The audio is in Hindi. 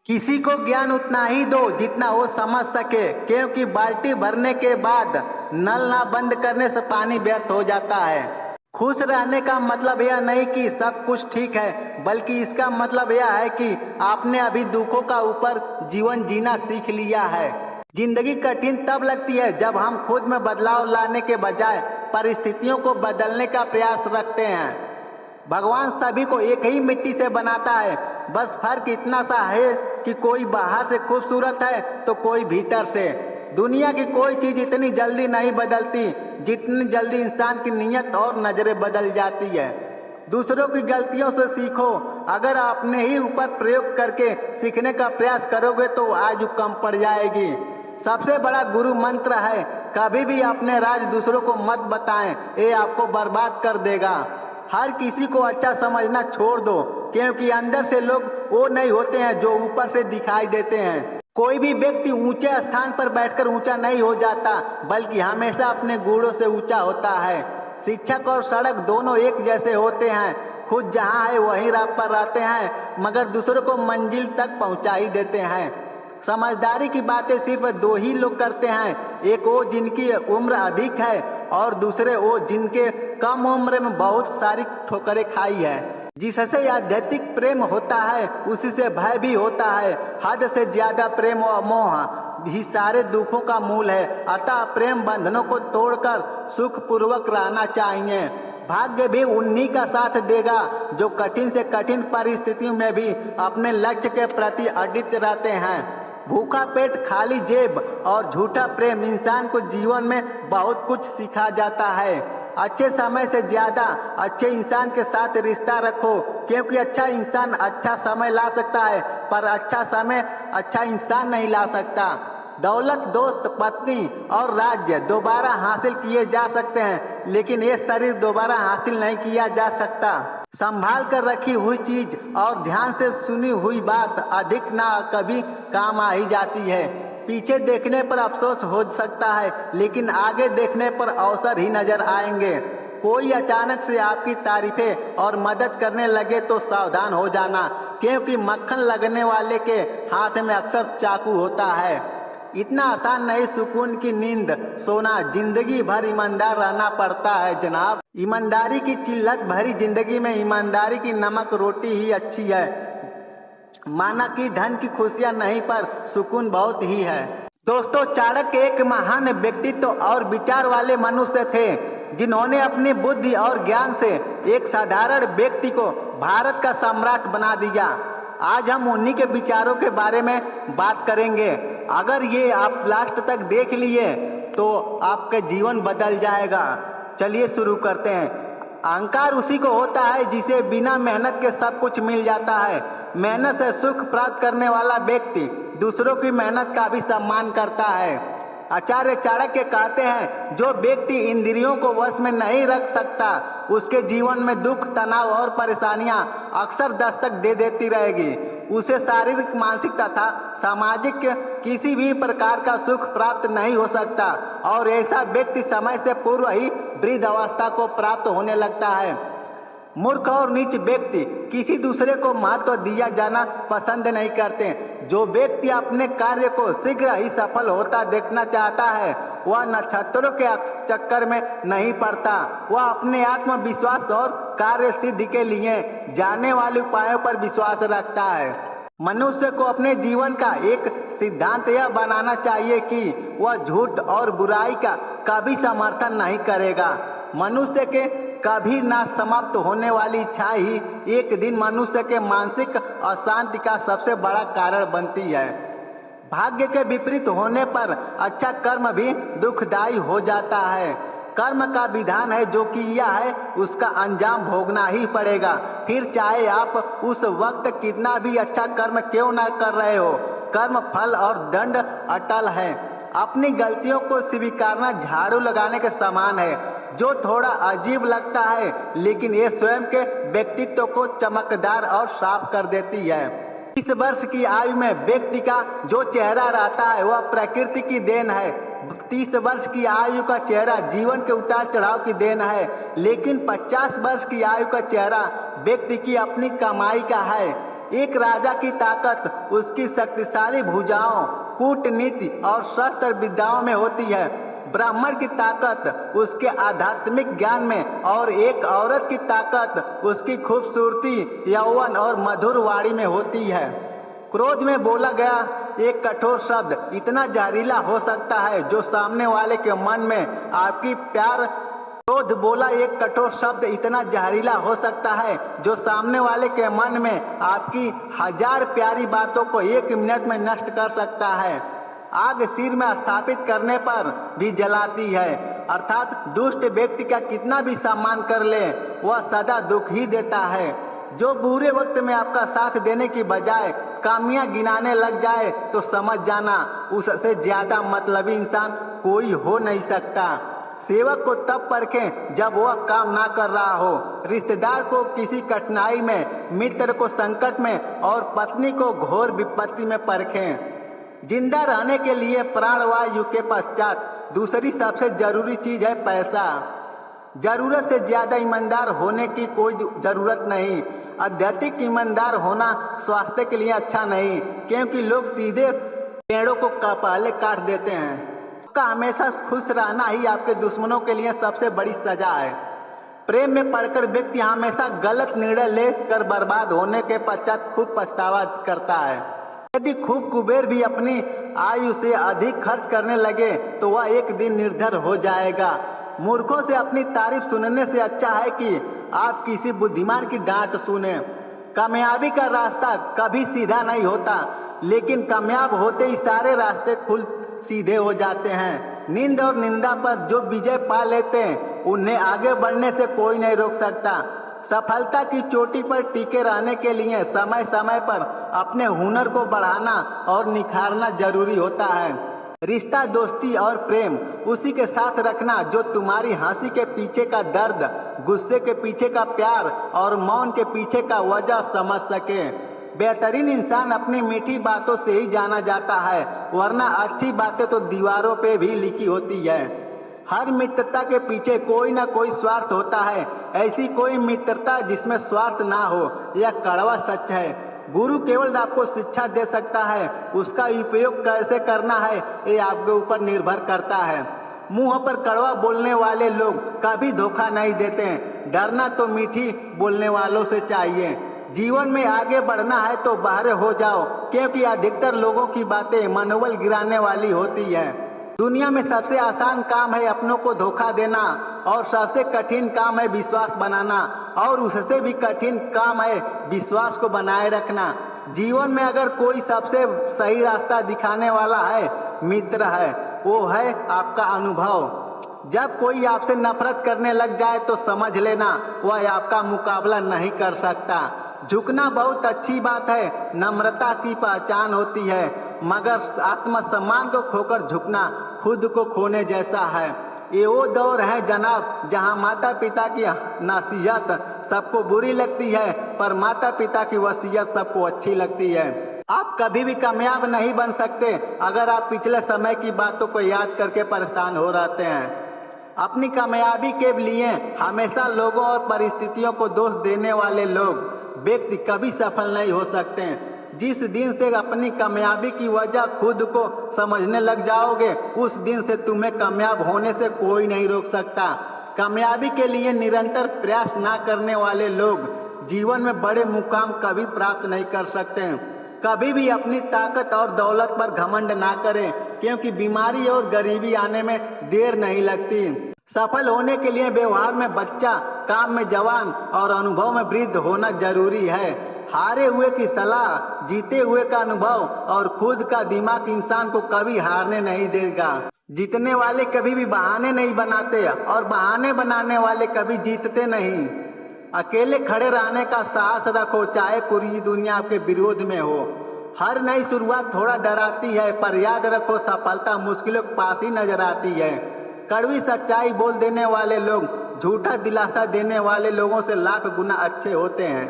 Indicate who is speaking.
Speaker 1: किसी को ज्ञान उतना ही दो जितना वो समझ सके, क्योंकि बाल्टी भरने के बाद नल ना बंद करने से पानी व्यर्थ हो जाता है। खुश रहने का मतलब यह नहीं कि सब कुछ ठीक है, बल्कि इसका मतलब यह है कि आपने अभी दुखों का ऊपर जीवन जीना सीख लिया है। जिंदगी कठिन तब लगती है जब हम खुद में बदलाव लाने के बजाय परिस्थितियों को बदलने का प्रयास रखते हैं। भगवान सभी को एक ही मिट्टी से बनाता है, बस फर्क इतना सा है कि कोई बाहर से खूबसूरत है तो कोई भीतर से। दुनिया की कोई चीज इतनी जल्दी नहीं बदलती जितनी जल्दी इंसान की नीयत और नजरें बदल जाती है। दूसरों की गलतियों से सीखो। अगर अपने ही ऊपर प्रयोग करके सीखने का प्रयास करोगे तो आयु कम पड़ जाएगी। सबसे बड़ा गुरु मंत्र है, कभी भी अपने राज दूसरों को मत बताएं, ये आपको बर्बाद कर देगा। हर किसी को अच्छा समझना छोड़ दो, क्योंकि अंदर से लोग वो नहीं होते हैं जो ऊपर से दिखाई देते हैं। कोई भी व्यक्ति ऊंचे स्थान पर बैठकर ऊंचा नहीं हो जाता, बल्कि हमेशा अपने गुणों से ऊंचा होता है। शिक्षक और सड़क दोनों एक जैसे होते हैं, खुद जहाँ है वहीं राह पर रहते हैं, मगर दूसरों को मंजिल तक पहुँचा ही देते हैं। समझदारी की बातें सिर्फ दो ही लोग करते हैं, एक वो जिनकी उम्र अधिक है और दूसरे वो जिनके कम उम्र में बहुत सारी ठोकरें खाई है। जिससे आध्यात्मिक प्रेम होता है उसी से भय भी होता है। हद से ज्यादा प्रेम और मोह ही सारे दुखों का मूल है। अतः प्रेम बंधनों को तोड़कर सुख पूर्वक रहना चाहिए। भाग्य भी उन्हीं का साथ देगा जो कठिन से कठिन परिस्थितियों में भी अपने लक्ष्य के प्रति अडिग रहते हैं। भूखा पेट, खाली जेब और झूठा प्रेम इंसान को जीवन में बहुत कुछ सिखा जाता है। अच्छे समय से ज्यादा अच्छे इंसान के साथ रिश्ता रखो, क्योंकि अच्छा इंसान अच्छा समय ला सकता है, पर अच्छा समय अच्छा इंसान नहीं ला सकता। दौलत, दोस्त, पत्नी और राज्य दोबारा हासिल किए जा सकते हैं, लेकिन ये शरीर दोबारा हासिल नहीं किया जा सकता। संभाल कर रखी हुई चीज और ध्यान से सुनी हुई बात अधिक ना कभी काम आ ही जाती है। पीछे देखने पर अफसोस हो सकता है, लेकिन आगे देखने पर अवसर ही नजर आएंगे। कोई अचानक से आपकी तारीफें और मदद करने लगे तो सावधान हो जाना, क्योंकि मक्खन लगने वाले के हाथ में अक्सर चाकू होता है। इतना आसान नहीं सुकून की नींद सोना, जिंदगी भर ईमानदार रहना पड़ता है जनाब। ईमानदारी की चिल्लत भरी जिंदगी में ईमानदारी की नमक रोटी ही अच्छी है। माना कि धन की खुशियां नहीं, पर सुकून बहुत ही है। दोस्तों, चाणक्य एक महान व्यक्तित्व और विचार वाले मनुष्य थे, जिन्होंने अपनी बुद्धि और ज्ञान से एक साधारण व्यक्ति को भारत का सम्राट बना दिया। आज हम उन्हीं के विचारों के बारे में बात करेंगे। अगर ये आप लास्ट तक देख लिए तो आपका जीवन बदल जाएगा। चलिए शुरू करते हैं। अहंकार उसी को होता है जिसे बिना मेहनत के सब कुछ मिल जाता है। मेहनत से सुख प्राप्त करने वाला व्यक्ति दूसरों की मेहनत का भी सम्मान करता है। आचार्य चाणक्य कहते हैं, जो व्यक्ति इंद्रियों को वश में नहीं रख सकता, उसके जीवन में दुख, तनाव और परेशानियां अक्सर दस्तक दे देती रहेगी। उसे शारीरिक, मानसिक तथा सामाजिक किसी भी प्रकार का सुख प्राप्त नहीं हो सकता, और ऐसा व्यक्ति समय से पूर्व ही वृद्ध अवस्था को प्राप्त होने लगता है। मूर्ख और नीच व्यक्ति किसी दूसरे को महत्व दिया जाना पसंद नहीं करते। जो व्यक्ति अपने कार्य को शीघ्र ही सफल होता देखना चाहता है, वह नक्षत्रों के चक्कर में नहीं पड़ता। वह अपने आत्मविश्वास और कार्य सिद्धि के लिए जाने वाले उपायों पर विश्वास रखता है। मनुष्य को अपने जीवन का एक सिद्धांत यह बनाना चाहिए कि वह झूठ और बुराई का कभी समर्थन नहीं करेगा। मनुष्य के कभी ना समाप्त होने वाली इच्छा ही एक दिन मनुष्य के मानसिक अशांति का सबसे बड़ा कारण बनती है। भाग्य के विपरीत होने पर अच्छा कर्म भी दुखदायी हो जाता है। कर्म का विधान है, जो किया है उसका अंजाम भोगना ही पड़ेगा, फिर चाहे आप उस वक्त कितना भी अच्छा कर्म क्यों ना कर रहे हो। कर्म, फल और दंड अटल है। अपनी गलतियों को स्वीकारना झाड़ू लगाने के समान है, जो थोड़ा अजीब लगता है, लेकिन ये स्वयं के व्यक्तित्व को चमकदार और साफ कर देती है। 30 वर्ष की आयु में व्यक्ति का जो चेहरा रहता है वह प्रकृति की देन है। 30 वर्ष की आयु का चेहरा जीवन के उतार चढ़ाव की देन है, लेकिन 50 वर्ष की आयु का चेहरा व्यक्ति की अपनी कमाई का है। एक राजा की ताकत उसकी शक्तिशाली भुजाओं, कूटनीति और शस्त्र विद्याओं में होती है। ब्राह्मण की ताकत उसके आध्यात्मिक ज्ञान में और एक औरत की ताकत उसकी खूबसूरती, यौवन और मधुर वाणी में होती है। क्रोध में बोला गया एक कठोर शब्द इतना जहरीला हो सकता है जो सामने वाले के मन में आपकी प्यार क्रोध बोला एक कठोर शब्द इतना जहरीला हो सकता है जो सामने वाले के मन में आपकी 1000 प्यारी बातों को 1 मिनट में नष्ट कर सकता है। आग सिर में स्थापित करने पर भी जलाती है, अर्थात दुष्ट व्यक्ति का कितना भी सम्मान कर ले वह सदा दुख ही देता है। जो बुरे वक्त में आपका साथ देने की बजाय कामियां गिनाने लग जाए तो समझ जाना उससे ज्यादा मतलबी इंसान कोई हो नहीं सकता। सेवक को तब परखें जब वह काम ना कर रहा हो, रिश्तेदार को किसी कठिनाई में, मित्र को संकट में और पत्नी को घोर विपत्ति में परखें। जिंदा रहने के लिए प्राणवायु के पश्चात दूसरी सबसे जरूरी चीज है पैसा। जरूरत से ज्यादा ईमानदार होने की कोई जरूरत नहीं। अत्यधिक ईमानदार होना स्वास्थ्य के लिए अच्छा नहीं, क्योंकि लोग सीधे पेड़ों को पहले काट देते हैं। आपका हमेशा खुश रहना ही आपके दुश्मनों के लिए सबसे बड़ी सजा है। प्रेम में पड़कर व्यक्ति हमेशा गलत निर्णय लेकर बर्बाद होने के पश्चात खूब पछतावा करता है। यदि खूब कुबेर भी अपनी आयु से अधिक खर्च करने लगे तो वह एक दिन निर्धर हो जाएगा। मूर्खों से अपनी तारीफ सुनने से अच्छा है कि आप किसी बुद्धिमान की डांट सुने। कामयाबी का रास्ता कभी सीधा नहीं होता, लेकिन कामयाब होते ही सारे रास्ते खुल सीधे हो जाते हैं। नींद और निंदा पर जो विजय पा लेते हैं उन्हें आगे बढ़ने से कोई नहीं रोक सकता। सफलता की चोटी पर टिके रहने के लिए समय समय पर अपने हुनर को बढ़ाना और निखारना जरूरी होता है। रिश्ता, दोस्ती और प्रेम उसी के साथ रखना जो तुम्हारी हंसी के पीछे का दर्द, गुस्से के पीछे का प्यार और मौन के पीछे का वजह समझ सके। बेहतरीन इंसान अपनी मीठी बातों से ही जाना जाता है, वरना अच्छी बातें तो दीवारों पे भी लिखी होती है। हर मित्रता के पीछे कोई ना कोई स्वार्थ होता है। ऐसी कोई मित्रता जिसमें स्वार्थ ना हो यह कड़वा सच है। गुरु केवल आपको शिक्षा दे सकता है, उसका उपयोग कैसे करना है ये आपके ऊपर निर्भर करता है। मुंह पर कड़वा बोलने वाले लोग कभी धोखा नहीं देते। डरना तो मीठी बोलने वालों से चाहिए। जीवन में आगे बढ़ना है तो बाहर हो जाओ, क्योंकि अधिकतर लोगों की बातें मनोबल गिराने वाली होती है। दुनिया में सबसे आसान काम है अपनों को धोखा देना और सबसे कठिन काम है विश्वास बनाना, और उससे भी कठिन काम है विश्वास को बनाए रखना। जीवन में अगर कोई सबसे सही रास्ता दिखाने वाला है मित्र है, वो है आपका अनुभव। जब कोई आपसे नफरत करने लग जाए तो समझ लेना वह आपका मुकाबला नहीं कर सकता। झुकना बहुत अच्छी बात है, नम्रता की पहचान होती है, मगर आत्मसम्मान को खोकर झुकना खुद को खोने जैसा है। ये वो दौर है जनाब जहां माता पिता की नसीहत सबको बुरी लगती है, पर माता पिता की वसीयत सबको अच्छी लगती है। आप कभी भी कामयाब नहीं बन सकते अगर आप पिछले समय की बातों को याद करके परेशान हो रहते हैं। अपनी कामयाबी के लिए हमेशा लोगों और परिस्थितियों को दोष देने वाले व्यक्ति कभी सफल नहीं हो सकते। जिस दिन से अपनी कामयाबी की वजह खुद को समझने लग जाओगे, उस दिन से तुम्हें कामयाब होने से कोई नहीं रोक सकता। कामयाबी के लिए निरंतर प्रयास ना करने वाले लोग जीवन में बड़े मुकाम कभी प्राप्त नहीं कर सकते। कभी भी अपनी ताकत और दौलत पर घमंड ना करें, क्योंकि बीमारी और गरीबी आने में देर नहीं लगती। सफल होने के लिए व्यवहार में बच्चा, काम में जवान और अनुभव में वृद्ध होना जरूरी है। हारे हुए की सलाह, जीते हुए का अनुभव और खुद का दिमाग इंसान को कभी हारने नहीं देगा। जीतने वाले कभी भी बहाने नहीं बनाते और बहाने बनाने वाले कभी जीतते नहीं। अकेले खड़े रहने का साहस रखो, चाहे पूरी दुनिया आपके विरोध में हो। हर नई शुरुआत थोड़ा डराती है, पर याद रखो सफलता मुश्किलों के पास ही नजर आती है। कड़वी सच्चाई बोल देने वाले लोग झूठा दिलासा देने वाले लोगों से लाख गुना अच्छे होते हैं।